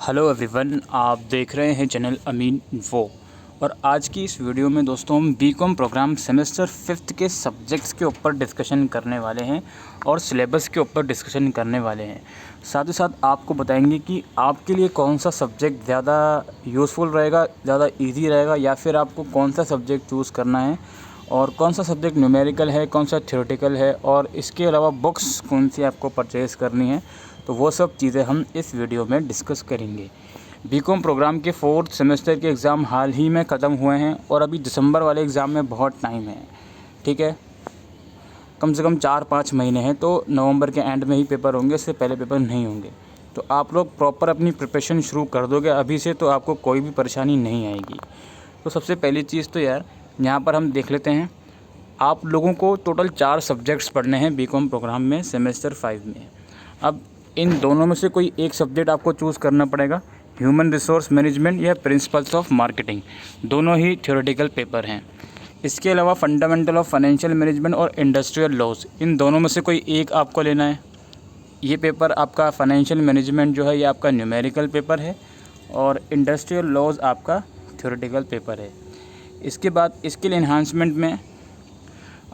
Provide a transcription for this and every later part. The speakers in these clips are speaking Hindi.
हेलो एवरीवन, आप देख रहे हैं चैनल अमीन इन्फो। और आज की इस वीडियो में दोस्तों हम बीकॉम प्रोग्राम सेमेस्टर 5th के सब्जेक्ट्स के ऊपर डिस्कशन करने वाले हैं और सिलेबस के ऊपर डिस्कशन करने वाले हैं। साथ ही साथ आपको बताएंगे कि आपके लिए कौन सा सब्जेक्ट ज़्यादा यूज़फुल रहेगा, ज़्यादा इजी रहेगा, या फिर आपको कौन सा सब्जेक्ट चूज़ करना है और कौन सा सब्जेक्ट न्यूमेरिकल है, कौन सा थ्योरेटिकल है, और इसके अलावा बुक्स कौन सी आपको परचेज़ करनी है। तो वो सब चीज़ें हम इस वीडियो में डिस्कस करेंगे। बीकॉम प्रोग्राम के 4th सेमेस्टर के एग्ज़ाम हाल ही में ख़त्म हुए हैं और अभी दिसंबर वाले एग्ज़ाम में बहुत टाइम है। ठीक है, कम से कम 4-5 महीने हैं, तो नवंबर के एंड में ही पेपर होंगे, इससे पहले पेपर नहीं होंगे। तो आप लोग प्रॉपर अपनी प्रिपरेशन शुरू कर दोगे अभी से, तो आपको कोई भी परेशानी नहीं आएगी। तो सबसे पहली चीज़ तो यार यहाँ पर हम देख लेते हैं, आप लोगों को टोटल 4 सब्जेक्ट्स पढ़ने हैं बीकॉम प्रोग्राम में सेमेस्टर 5 में। अब इन दोनों में से कोई एक सब्जेक्ट आपको चूज़ करना पड़ेगा, ह्यूमन रिसोर्स मैनेजमेंट या प्रिंसिपल्स ऑफ मार्केटिंग। दोनों ही थ्योरेटिकल पेपर हैं। इसके अलावा फंडामेंटल ऑफ फाइनेंशियल मैनेजमेंट और इंडस्ट्रियल लॉज, इन दोनों में से कोई एक आपको लेना है। ये पेपर आपका फाइनेंशियल मैनेजमेंट जो है ये आपका न्यूमेरिकल पेपर है और इंडस्ट्रियल लॉज आपका थ्योरेटिकल पेपर है। इसके बाद इसके लिए इन्हांसमेंट में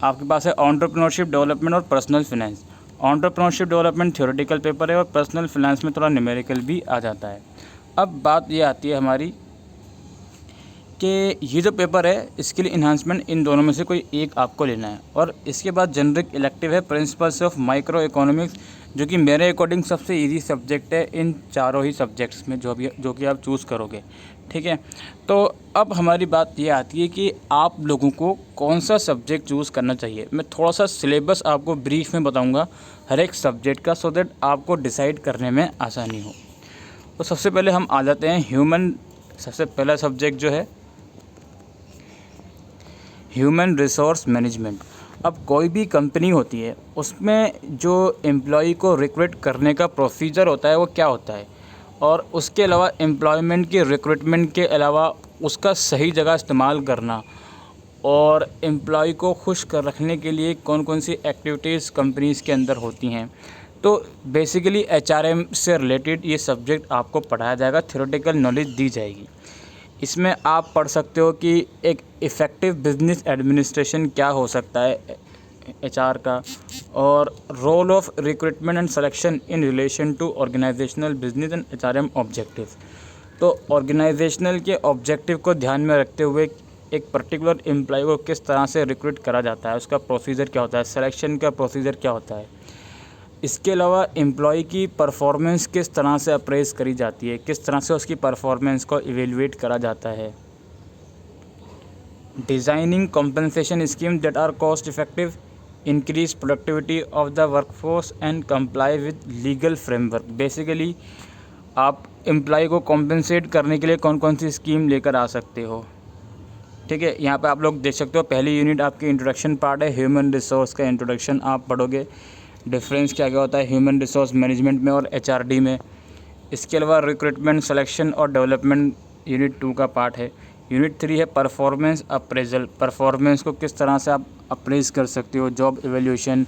आपके पास है एंटरप्रेन्योरशिप डेवलपमेंट और personal finance. Entrepreneurship development theoretical paper है और पर्सनल फाइनेंस में थोड़ा न्यूमेरिकल भी आ जाता है। अब बात ये आती है हमारी कि ये जो पेपर है इसके लिए इन्हांसमेंट इन दोनों में से कोई एक आपको लेना है। और इसके बाद जेनरिक इलेक्टिव है प्रिंसिपल्स ऑफ माइक्रो इकोनॉमिक्स, जो कि मेरे अकॉर्डिंग सबसे इजी सब्जेक्ट है इन चारों ही सब्जेक्ट्स में जो कि आप चूज़ करोगे। ठीक है, तो अब हमारी बात ये आती है कि आप लोगों को कौन सा सब्जेक्ट चूज़ करना चाहिए। मैं थोड़ा सा सिलेबस आपको ब्रीफ में बताऊंगा हर एक सब्जेक्ट का, सो दैट आपको डिसाइड करने में आसानी हो। तो सबसे पहले हम आ जाते हैं सबसे पहला सब्जेक्ट जो है ह्यूमन रिसोर्स मैनेजमेंट। अब कोई भी कंपनी होती है उसमें जो एम्प्लॉय को रिक्रूट करने का प्रोसीजर होता है वो क्या होता है, और उसके अलावा एम्प्लॉयमेंट के रिक्रूटमेंट के अलावा उसका सही जगह इस्तेमाल करना, और एम्प्लॉय को खुश कर रखने के लिए कौन कौन सी एक्टिविटीज़ कंपनीज़ के अंदर होती हैं। तो बेसिकली एचआरएम से रिलेटेड ये सब्जेक्ट आपको पढ़ाया जाएगा, थ्योरेटिकल नॉलेज दी जाएगी। इसमें आप पढ़ सकते हो कि एक इफ़ेक्टिव बिजनेस एडमिनिस्ट्रेशन क्या हो सकता है एचआर का, और role of recruitment and selection in relation to organizational business and HRM objective. तो ऑर्गेनाइजेशनल के ऑब्जेक्टिव को ध्यान में रखते हुए एक पर्टिकुलर एम्प्लॉय को किस तरह से रिक्रूट करा जाता है, उसका प्रोसीजर क्या होता है, सिलेक्शन का प्रोसीजर क्या होता है। इसके अलावा एम्प्लॉय की परफॉर्मेंस किस तरह से अप्रेज़ करी जाती है, किस तरह से उसकी परफॉर्मेंस को इवेलुएट करा जाता है। Designing compensation scheme that are cost effective, increase productivity of the workforce and comply with legal framework. Basically आप एम्प्लॉय को कॉम्पनसेट करने के लिए कौन कौन सी स्कीम लेकर आ सकते हो। ठीक है, यहाँ पे आप लोग देख सकते हो पहली यूनिट आपकी इंट्रोडक्शन पार्ट है, ह्यूमन रिसोर्स का इंट्रोडक्शन आप पढ़ोगे, डिफरेंस क्या क्या होता है ह्यूमन रिसोर्स मैनेजमेंट में और एचआरडी में। इसके अलावा रिक्रूटमेंट सिलेक्शन और डेवलपमेंट यूनिट 2 का पार्ट है। यूनिट 3 है परफॉर्मेंस अप्रेजल, परफॉर्मेंस को किस तरह से आप अप्रेज कर सकते हो, जॉब एवेल्यूशन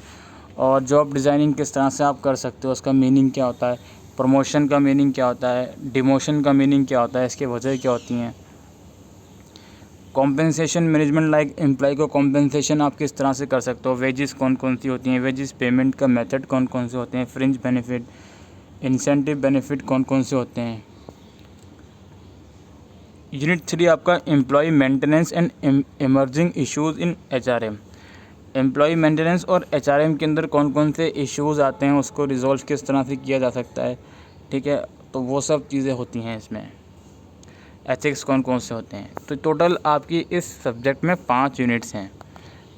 और जॉब डिज़ाइनिंग किस तरह से आप कर सकते हो, उसका मीनिंग क्या होता है, प्रमोशन का मीनिंग क्या होता है, डिमोशन का मीनिंग क्या होता है, इसकी वजह क्या होती हैं। कॉम्पेंसेशन मैनेजमेंट, लाइक एम्प्लॉय को कॉम्पेंसेशन आप किस तरह से कर सकते हो, वेजेस कौन कौन सी होती हैं, वेजेस पेमेंट का मेथड कौन कौन से होते हैं, फ्रिंज बेनिफिट, इंसेंटिव बेनिफिट कौन कौन से होते हैं। यूनिट 3 आपका employee maintenance and emerging issues in HRM. Employee maintenance और एचआरएम के अंदर कौन कौन से इश्यूज़ आते हैं, उसको रिजॉल्व किस तरह से किया जा सकता है। ठीक है, तो वो सब चीज़ें होती हैं इसमें। एथिक्स कौन कौन से होते हैं। तो टोटल आपकी इस सब्जेक्ट में 5 यूनिट्स हैं।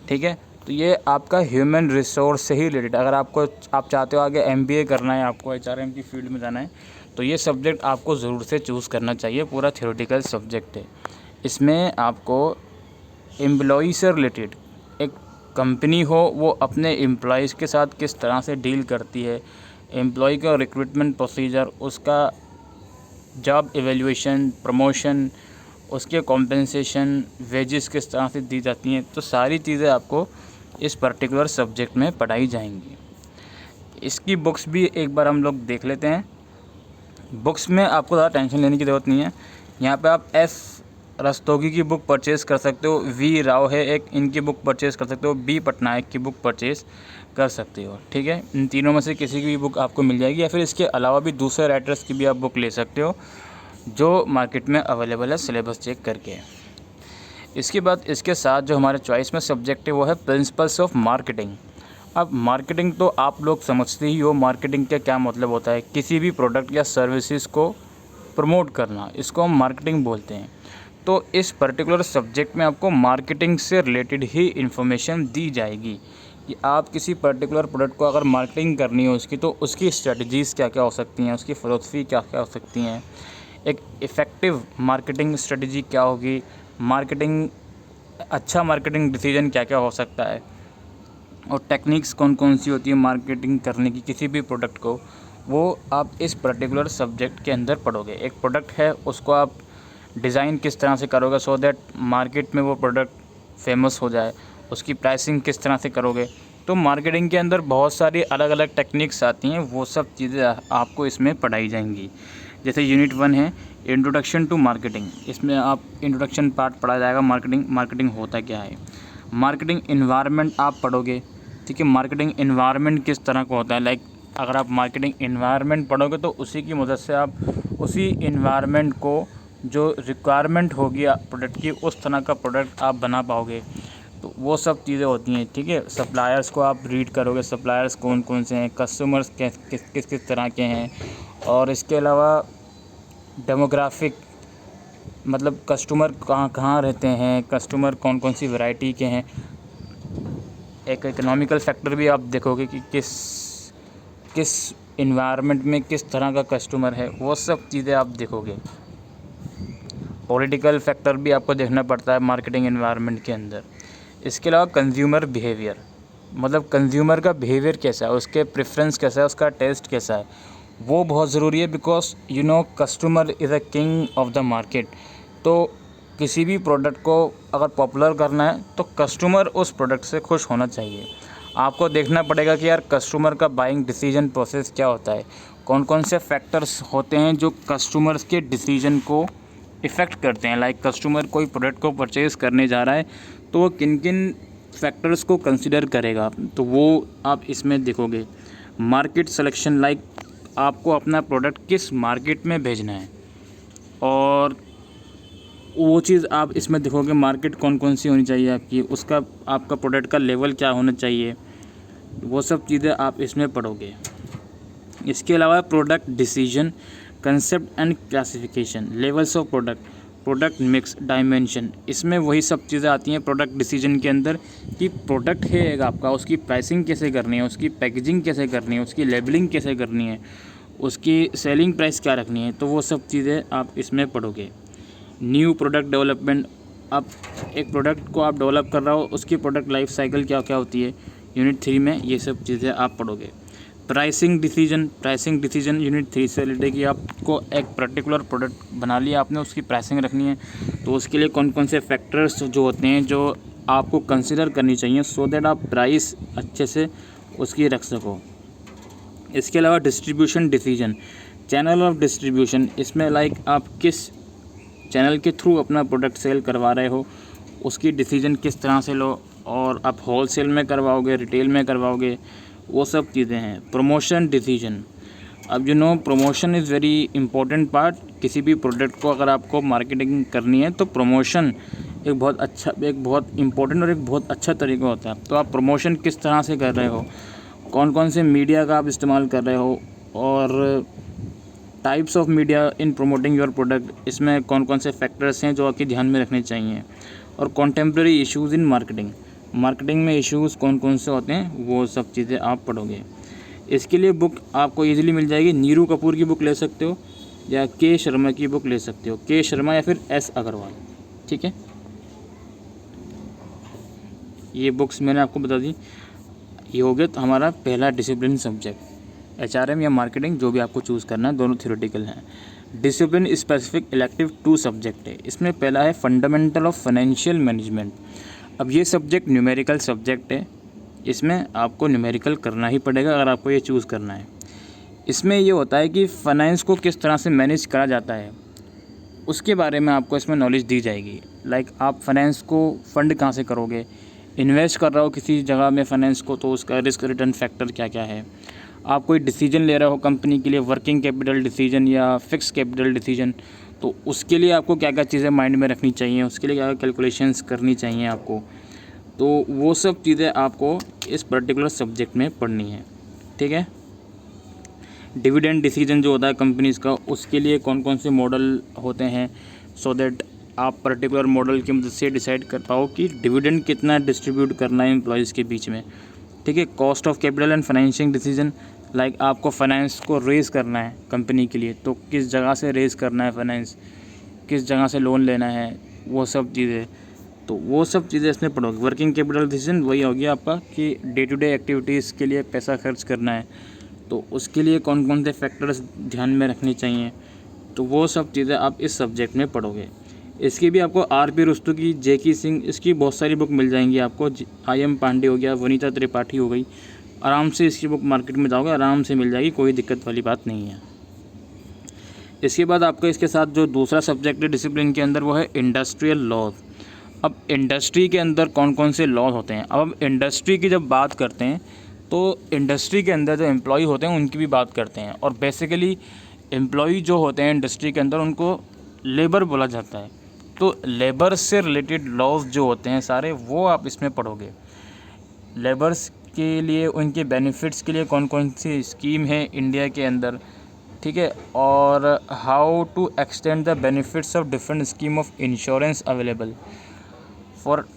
ठीक है, तो ये आपका ह्यूमन रिसोर्स से ही रिलेटेड, अगर आप चाहते हो आगे एमबीए करना है, आपको एचआरएम की फील्ड में जाना है, तो ये सब्जेक्ट आपको ज़रूर से चूज़ करना चाहिए। पूरा थ्योरेटिकल सब्जेक्ट है। इसमें आपको एम्प्लॉय से रिलेटेड, एक कंपनी हो वो अपने एम्प्लॉयज़ के साथ किस तरह से डील करती है, एम्प्लॉय का रिक्रूटमेंट प्रोसीजर, उसका जॉब एवेल्यूएशन, प्रमोशन, उसके कॉम्पेंसेशन, वेजेस किस तरह से दी जाती हैं, तो सारी चीज़ें आपको इस पर्टिकुलर सब्जेक्ट में पढ़ाई जाएंगी। इसकी बुक्स भी एक बार हम लोग देख लेते हैं। बुक्स में आपको ज़्यादा टेंशन लेने की ज़रूरत नहीं है। यहाँ पे आप एस रस्तोगी की बुक परचेज़ कर सकते हो, वी राव है एक, इनकी बुक परचेज़ कर सकते हो, बी पटनायक की बुक परचेज़ कर सकते हो। ठीक है, इन तीनों में से किसी की भी बुक आपको मिल जाएगी, या फिर इसके अलावा भी दूसरे राइटर्स की भी आप बुक ले सकते हो जो मार्केट में अवेलेबल है सिलेबस चेक करके। इसके बाद इसके साथ जो हमारे चॉइस में सब्जेक्ट है वो है प्रिंसिपल्स ऑफ मार्केटिंग। अब मार्केटिंग तो आप लोग समझते ही हो, मार्केटिंग का क्या मतलब होता है, किसी भी प्रोडक्ट या सर्विसेज को प्रमोट करना, इसको हम मार्केटिंग बोलते हैं। तो इस पर्टिकुलर सब्जेक्ट में आपको मार्केटिंग से रिलेटेड ही इन्फॉर्मेशन दी जाएगी कि आप किसी पर्टिकुलर प्रोडक्ट को अगर मार्केटिंग करनी हो उसकी, तो उसकी स्ट्रेटजीज़ क्या क्या हो सकती हैं, उसकी फ़िलॉसफी क्या क्या हो सकती हैं, एक इफ़ेक्टिव मार्केटिंग स्ट्रेटजी क्या होगी, मार्केटिंग अच्छा मार्केटिंग डिसीजन क्या क्या हो सकता है, और टेक्निक्स कौन कौन सी होती है मार्केटिंग करने की किसी भी प्रोडक्ट को, वो आप इस पर्टिकुलर सब्जेक्ट के अंदर पढ़ोगे। एक प्रोडक्ट है उसको आप डिज़ाइन किस तरह से करोगे सो दैट मार्केट में वो प्रोडक्ट फेमस हो जाए, उसकी प्राइसिंग किस तरह से करोगे। तो मार्केटिंग के अंदर बहुत सारी अलग अलग टेक्निक्स आती हैं, वो सब चीज़ें आपको इसमें पढ़ाई जाएंगी। जैसे यूनिट 1 है इंट्रोडक्शन टू मार्केटिंग, इसमें आप इंट्रोडक्शन पार्ट पढ़ा जाएगा, मार्केटिंग होता क्या है। मार्केटिंग इन्वायरमेंट आप पढ़ोगे, ठीक है, मार्केटिंग इन्वायरमेंट किस तरह का होता है। लाइक अगर आप मार्केटिंग इन्वायरमेंट पढ़ोगे तो उसी की मदद से आप उसी इन्वायरमेंट को जो रिक्वायरमेंट होगी प्रोडक्ट की, उस तरह का प्रोडक्ट आप बना पाओगे। तो वो सब चीज़ें होती हैं, ठीक है। सप्लायर्स को आप रीड करोगे, सप्लायर्स कौन कौन से हैं, कस्टमर्स किस किस तरह के हैं, और इसके अलावा डेमोग्राफिक मतलब कस्टमर कहाँ कहाँ रहते हैं, कस्टमर कौन कौन सी वैरायटी के हैं। एक इकोनॉमिकल फैक्टर भी आप देखोगे कि किस इन्वायरमेंट में किस तरह का कस्टमर है, वो सब चीज़ें आप देखोगे। पॉलिटिकल फैक्टर भी आपको देखना पड़ता है मार्केटिंग इन्वायरमेंट के अंदर। इसके अलावा कंज्यूमर बिहेवियर, मतलब कंज्यूमर का बिहेवियर कैसा है, उसके प्रेफरेंस कैसा है, उसका टेस्ट कैसा है, वो बहुत ज़रूरी है। Because you know customer is a king of the market. तो किसी भी प्रोडक्ट को अगर पॉपुलर करना है तो कस्टमर उस प्रोडक्ट से खुश होना चाहिए। आपको देखना पड़ेगा कि यार कस्टमर का बाइंग डिसीजन प्रोसेस क्या होता है, कौन कौन से फैक्टर्स होते हैं जो कस्टमर्स के डिसीजन को इफ़ेक्ट करते हैं। लाइक कस्टमर कोई प्रोडक्ट को परचेज़ करने जा रहा है तो वो किन किन फैक्टर्स को कंसिडर करेगा, तो वो आप इसमें देखोगे। मार्केट सिलेक्शन, लाइक आपको अपना प्रोडक्ट किस मार्केट में भेजना है, और वो चीज़ आप इसमें देखोगे। मार्केट कौन कौन सी होनी चाहिए आपकी, उसका आपका प्रोडक्ट का लेवल क्या होना चाहिए, वो सब चीज़ें आप इसमें पढ़ोगे। इसके अलावा product decision, concept and classification, levels of product mix, dimension, इसमें वही सब चीज़ें आती हैं प्रोडक्ट डिसीजन के अंदर कि प्रोडक्ट है एक आपका, उसकी प्राइसिंग कैसे करनी है, उसकी पैकेजिंग कैसे करनी है, उसकी लेबलिंग कैसे करनी है, उसकी सेलिंग प्राइस क्या रखनी है। तो वो सब चीज़ें आप इसमें पढ़ोगे। न्यू प्रोडक्ट डेवलपमेंट, आप एक प्रोडक्ट को आप डेवलप कर रहे हो, उसकी प्रोडक्ट लाइफ साइकिल क्या क्या होती है, यूनिट 3 में ये सब चीज़ें आप पढ़ोगे। प्राइसिंग डिसीजन यूनिट 3 से रिलेटेड कि आपको एक पर्टिकुलर प्रोडक्ट बना लिया आपने, उसकी प्राइसिंग रखनी है, तो उसके लिए कौन कौन से फैक्टर्स जो होते हैं जो आपको कंसिडर करनी चाहिए सो दैट आप प्राइस अच्छे से उसकी रख सको। इसके अलावा distribution decision, channel of distribution, इसमें लाइक आप किस चैनल के थ्रू अपना प्रोडक्ट सेल करवा रहे हो, उसकी डिसीजन किस तरह से लो, और आप होलसेल में करवाओगे, रिटेल में करवाओगे, वो सब चीज़ें हैं। प्रमोशन डिसीजन, अब you know promotion is very important part. किसी भी प्रोडक्ट को अगर आपको मार्केटिंग करनी है तो प्रमोशन एक बहुत इंपॉर्टेंट और एक बहुत अच्छा तरीका होता है। तो आप प्रमोशन किस तरह से कर रहे हो, कौन कौन से मीडिया का आप इस्तेमाल कर रहे हो, और types of media in promoting your product, इसमें कौन कौन से फैक्टर्स हैं जो आपके ध्यान में रखने चाहिए। और कॉन्टेम्प्रेरी इश्यूज़ इन मार्केटिंग में इश्यूज़ कौन कौन से होते हैं, वो सब चीज़ें आप पढ़ोगे। इसके लिए बुक आपको इजीली मिल जाएगी। नीरू कपूर की बुक ले सकते हो या के शर्मा की बुक ले सकते हो, के शर्मा या फिर एस अग्रवाल, ठीक है। ये बुक्स मैंने आपको बता दी। ये हो गया तो हमारा पहला डिसिप्लिन सब्जेक्ट, HRM या मार्केटिंग, जो भी आपको चूज़ करना है, दोनों थ्योरेटिकल हैं। डिसिप्लिन स्पेसिफिक इलेक्टिव 2 सब्जेक्ट है। इसमें पहला है फंडामेंटल ऑफ फाइनेंशियल मैनेजमेंट। अब ये सब्जेक्ट न्यूमेरिकल सब्जेक्ट है, इसमें आपको न्यूमेरिकल करना ही पड़ेगा अगर आपको ये चूज़ करना है। इसमें ये होता है कि फ़ाइनेंस को किस तरह से मैनेज करा जाता है, उसके बारे में आपको इसमें नॉलेज दी जाएगी। लाइक आप फाइनेंस को फंड कहाँ से करोगे, इन्वेस्ट कर रहे हो किसी जगह में फाइनेंस को, तो उसका रिस्क रिटर्न फैक्टर क्या क्या है। आप कोई डिसीजन ले रहे हो कंपनी के लिए, वर्किंग कैपिटल डिसीजन या फिक्स कैपिटल डिसीजन, तो उसके लिए आपको क्या क्या चीज़ें माइंड में रखनी चाहिए, उसके लिए क्या क्या कैलकुलेशंस करनी चाहिए आपको। तो वो सब चीज़ें आपको इस पर्टिकुलर सब्जेक्ट में पढ़नी है, ठीक है। डिविडेंड डिसीजन जो होता है कंपनीज़ का, उसके लिए कौन कौन से मॉडल होते हैं, सो दैट आप पर्टिकुलर मॉडल की मदद से डिसाइड कर पाओ कि डिविडेंड कितना डिस्ट्रीब्यूट करना है एम्प्लॉयज़ के बीच में, ठीक है। Cost of capital and financing decision, like आपको फाइनेंस को रेज़ करना है कंपनी के लिए, तो किस जगह से रेज़ करना है फाइनेंस, किस जगह से लोन लेना है, वो सब चीज़ें, तो वो सब चीज़ें इसमें पढ़ोगे। वर्किंग कैपिटल डिसीजन वही हो गया आपका कि डे टू डे एक्टिविटीज़ के लिए पैसा खर्च करना है, तो उसके लिए कौन कौन से फैक्टर्स ध्यान में रखने चाहिए, तो वो सब चीज़ें आप इस सब्जेक्ट में पढ़ोगे। इसकी भी आपको आर.पी. रुस्तु की, जे.के. सिंह, इसकी बहुत सारी बुक मिल जाएंगी आपको। आई.एम. पांडे हो गया, वनीता त्रिपाठी हो गई, आराम से इसकी बुक मार्केट में जाओगे आराम से मिल जाएगी, कोई दिक्कत वाली बात नहीं है। इसके बाद आपका इसके साथ जो दूसरा सब्जेक्ट है डिसिप्लिन के अंदर, वो है इंडस्ट्रियल लॉज। अब इंडस्ट्री के अंदर कौन कौन से लॉज होते हैं। अब इंडस्ट्री की जब बात करते हैं तो इंडस्ट्री के अंदर जो एम्प्लॉय होते हैं उनकी भी बात करते हैं, और बेसिकली एम्प्लॉय जो होते हैं इंडस्ट्री के अंदर उनको लेबर बोला जाता है। तो लेबर से रिलेटेड लॉज जो होते हैं सारे, वो आप इसमें पढ़ोगे। लेबर्स के लिए उनके बेनिफिट्स के लिए कौन कौन सी स्कीम है इंडिया के अंदर, ठीक है, और how to extend the benefits of different scheme of insurance available for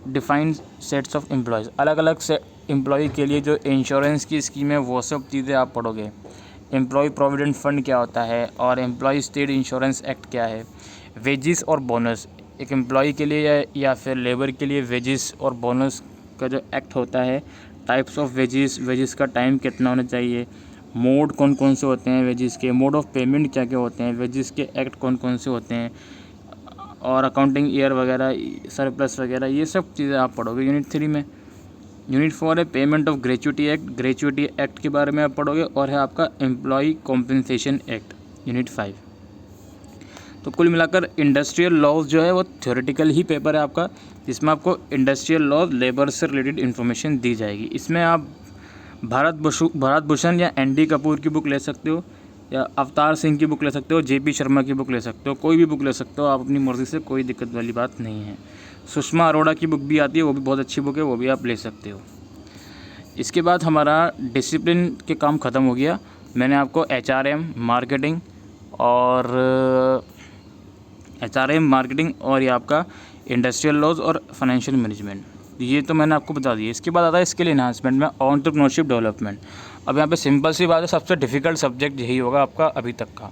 defined sets of employees. अलग अलग से एम्प्लॉय के लिए जो इंश्योरेंस की स्कीम है वो सब चीज़ें आप पढ़ोगे। एम्प्लॉय प्रोविडेंट फंड क्या होता है, और एम्प्लॉय स्टेट इंश्योरेंस एक्ट क्या है। वेजिस और बोनस, एक एम्प्लॉय के लिए या फिर लेबर के लिए वेजिस और बोनस का जो एक्ट होता है, टाइप्स ऑफ वेजिस, वेजिस का टाइम कितना होना चाहिए, मोड कौन कौन से होते हैं वेजिस के, मोड ऑफ पेमेंट क्या क्या होते हैं, वेजिस के एक्ट कौन कौन से होते हैं, और अकाउंटिंग ईयर वगैरह, सरप्लस वगैरह, ये सब चीज़ें आप पढ़ोगे यूनिट 3 में। यूनिट 4 है payment of gratuity act, gratuity act के बारे में आप पढ़ोगे, और है आपका एम्प्लॉय कॉम्पेंसेशन एक्ट यूनिट 5। तो कुल मिलाकर इंडस्ट्रियल लॉज जो है वो थ्योरेटिकल ही पेपर है आपका, जिसमें आपको इंडस्ट्रियल लॉज लेबर से रिलेटेड इन्फॉर्मेशन दी जाएगी। इसमें आप भारत भूषण या एन.डी. कपूर की बुक ले सकते हो, या अवतार सिंह की बुक ले सकते हो, जे.पी. शर्मा की बुक ले सकते हो, कोई भी बुक ले सकते हो आप अपनी मर्ज़ी से, कोई दिक्कत वाली बात नहीं है। सुषमा अरोड़ा की बुक भी आती है, वो भी बहुत अच्छी बुक है, वो भी आप ले सकते हो। इसके बाद हमारा डिसिप्लिन के काम ख़त्म हो गया। मैंने आपको एचआरएम मार्केटिंग और ये आपका इंडस्ट्रियल लॉज और फाइनेंशियल मैनेजमेंट, ये तो मैंने आपको बता दिया। इसके बाद आता है स्किल इन्हांसमेंट में एंटरप्रेन्योरशिप डेवलपमेंट। अब यहाँ पे सिंपल सी बात है, सबसे डिफ़िकल्ट सब्जेक्ट यही होगा आपका अभी तक का।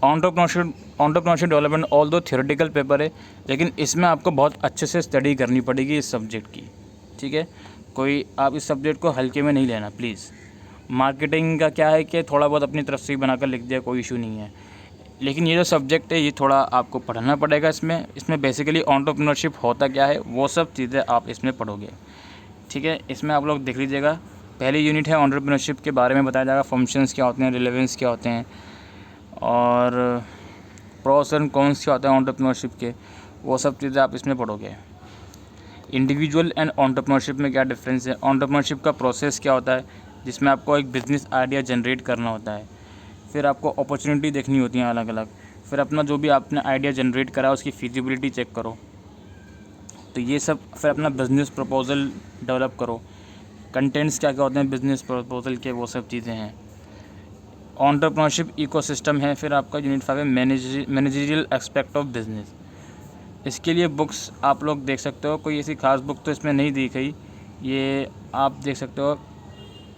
एंटरप्रेन्योरशिप डेवलपमेंट ऑल दो थियोरेटिकल पेपर है, लेकिन इसमें आपको बहुत अच्छे से स्टडी करनी पड़ेगी इस सब्जेक्ट की, ठीक है। कोई आप इस सब्जेक्ट को हल्के में नहीं लेना प्लीज़। मार्केटिंग का क्या है कि थोड़ा बहुत अपनी तरफ से ही बनाकर लिख दिया, कोई इशू नहीं है, लेकिन ये जो सब्जेक्ट है ये थोड़ा आपको पढ़ना पड़ेगा। इसमें बेसिकली एंटरप्रेन्योरशिप होता क्या है वो सब चीज़ें आप इसमें पढ़ोगे, ठीक है। इसमें आप लोग देख लीजिएगा, पहली यूनिट है एंटरप्रेन्योरशिप के बारे में बताया जाएगा, फंक्शंस क्या होते हैं, रिलेवेंस क्या होते हैं, और प्रोस एंड कॉन्स क्या होते हैं एंटरप्रेन्योरशिप के, वो सब चीज़ें आप इसमें पढ़ोगे। इंडिविजुअल एंड एंटरप्रेन्योरशिप में क्या डिफरेंस है, एंटरप्रेन्योरशिप का प्रोसेस क्या होता है, जिसमें आपको एक बिज़नेस आइडिया जनरेट करना होता है, फिर आपको अपॉर्चुनिटी देखनी होती है अलग अलग, फिर अपना जो भी आपने आइडिया जनरेट करा उसकी फीजिबिलिटी चेक करो, तो ये सब, फिर अपना बिज़नेस प्रपोजल डेवलप करो, कंटेंट्स क्या क्या होते हैं बिज़नेस प्रपोजल के, वो सब चीज़ें हैं। एंटरप्रेन्योरशिप इकोसिस्टम है, फिर आपका यूनिट 5 है मैनेजरियल एस्पेक्ट ऑफ बिज़नेस। इसके लिए बुक्स आप लोग देख सकते हो, कोई ऐसी खास बुक तो इसमें नहीं दी गई, ये आप देख सकते हो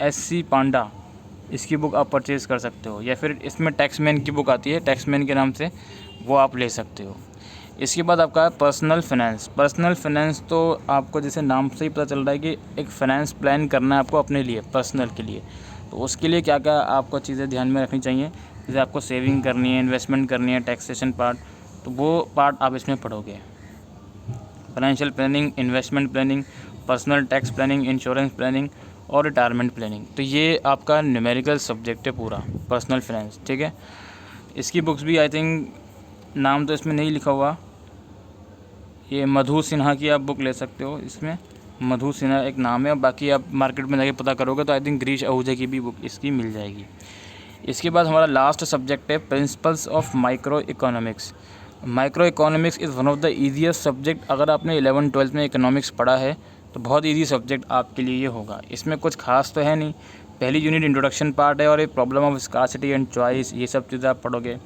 S.C. पांडा, इसकी बुक आप परचेज़ कर सकते हो, या फिर इसमें टैक्समैन की बुक आती है टैक्समैन के नाम से, वो आप ले सकते हो। इसके बाद आपका है पर्सनल फाइनेंस तो आपको जैसे नाम से ही पता चल रहा है कि एक फ़ाइनेंस प्लान करना है आपको अपने लिए, पर्सनल के लिए, तो उसके लिए क्या क्या आपको चीज़ें ध्यान में रखनी चाहिए, जैसे आपको सेविंग करनी है, इन्वेस्टमेंट करनी है, टैक्सेशन पार्ट, तो वो पार्ट आप इसमें पढ़ोगे। Financial planning, investment planning, personal tax planning, insurance planning और रिटायरमेंट प्लानिंग। तो ये आपका न्यूमेरिकल सब्जेक्ट है पूरा, पर्सनल फाइनेंस, ठीक है। इसकी बुक्स भी आई थिंक, नाम तो इसमें नहीं लिखा हुआ, ये मधु सिन्हा की आप बुक ले सकते हो। इसमें मधु सिन्हा एक नाम है, बाकी आप मार्केट में जाके पता करोगे तो आई थिंक गिरीश आहूजा की भी बुक इसकी मिल जाएगी। इसके बाद हमारा लास्ट सब्जेक्ट है principles of micro economics. Micro economics is one of the easiest subject. अगर आपने 11-12 में इकोनॉमिक्स पढ़ा है तो बहुत ईजी सब्जेक्ट आपके लिए ये होगा। इसमें कुछ खास तो है नहीं, पहली यूनिट इंट्रोडक्शन पार्ट है और एक problem of scarcity and choice, ये सब चीज़ें आप पढ़ोगे।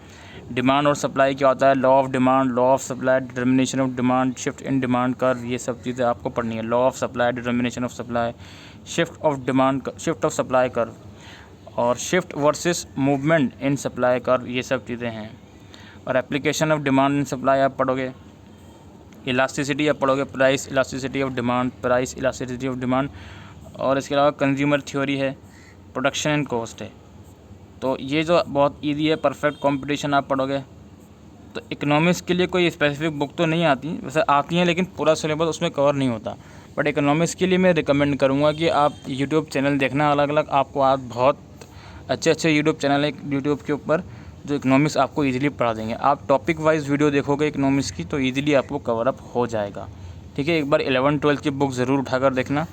डिमांड और सप्लाई क्या होता है, law of demand, law of supply, determination of demand, shift in demand curve, ये सब चीज़ें आपको पढ़नी है। Law of supply, determination of supply, shift of demand, shift of supply curve और shift versus movement in supply curve, ये सब चीज़ें हैं। और application of demand in supply आप पढ़ोगे। इलास्टिसिटी आप पढ़ोगे, price elasticity of demand, price elasticity of demand. और इसके अलावा कंज्यूमर थ्योरी है, प्रोडक्शन एंड कॉस्ट है। तो ये जो बहुत इजी है, परफेक्ट कंपटीशन आप पढ़ोगे। तो इकोनॉमिक्स के लिए कोई स्पेसिफिक बुक तो नहीं आती, वैसे आती हैं लेकिन पूरा सिलेबस उसमें कवर नहीं होता। बट इकोनॉमिक्स के लिए मैं रिकमेंड करूँगा कि आप यूट्यूब चैनल देखना अलग अलग, आपको आज बहुत अच्छे यूट्यूब चैनल है यूट्यूब के ऊपर जो इकोनॉमिक्स आपको ईजिली पढ़ा देंगे। आप टॉपिक वाइज वीडियो देखोगे इकोनॉमिक्स की तो ईजिली आपको कवर अप हो जाएगा, ठीक है। एक बार 11-12 की बुक ज़रूर उठाकर देखना,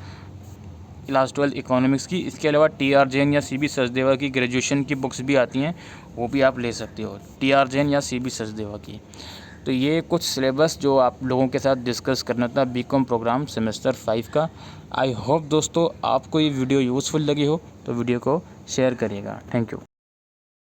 क्लास 12 इकोनॉमिक्स की। इसके अलावा TR जैन या CB सचदेवा की ग्रेजुएशन की बुक्स भी आती हैं, वो भी आप ले सकते हो, TR जैन या CB सचदेवा की। तो ये कुछ सिलेबस जो आप लोगों के साथ डिस्कस करना था BCom प्रोग्राम सेमेस्टर 5 का। आई होप दोस्तों आपको ये वीडियो यूज़फुल लगी हो तो वीडियो को शेयर करिएगा। Thank you.